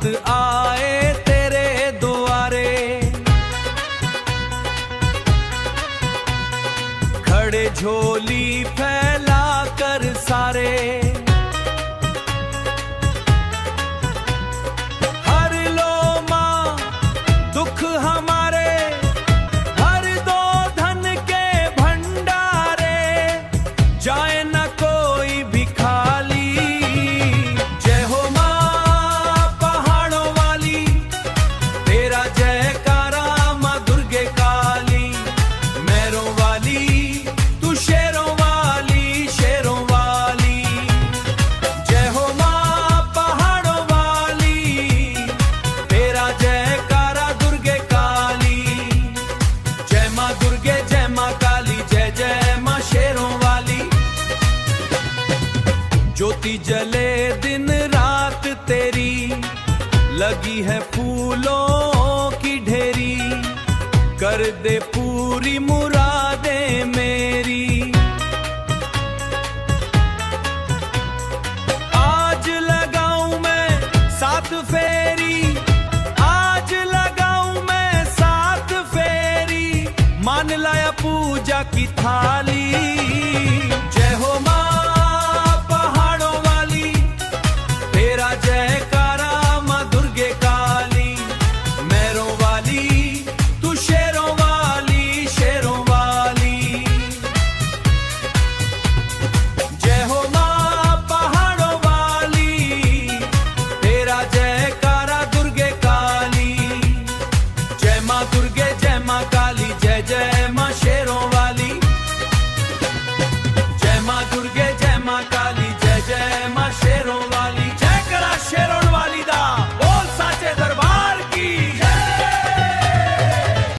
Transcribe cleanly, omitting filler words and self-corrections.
भक्त आए तेरे द्वारे, खड़े झोली फैला कर सारे। हर लो मां दुख हमारे, भर दो धन के भंडारे, जाए न कोई भी खाली। जय हो मां पहाड़ों वाली, तेरा जयकारा मां दुर्गे काली। मैरों वाली तू शेरों वाली, शेरों वाली। जय हो मां पहाड़ों वाली, तेरा जयकारा दुर्गे काली। जय मां दुर्गे जय मां काली, जय जय मां शेरों वाली। ज्योति जले दिन रात तेरी, लगी है फूलों की ढेरी, कर दे पूरी मुरादें मेरी। आज लगाऊं मैं सात फेरी, आज लगाऊं मैं सात फेरी, मान लाया पूजा की थाली।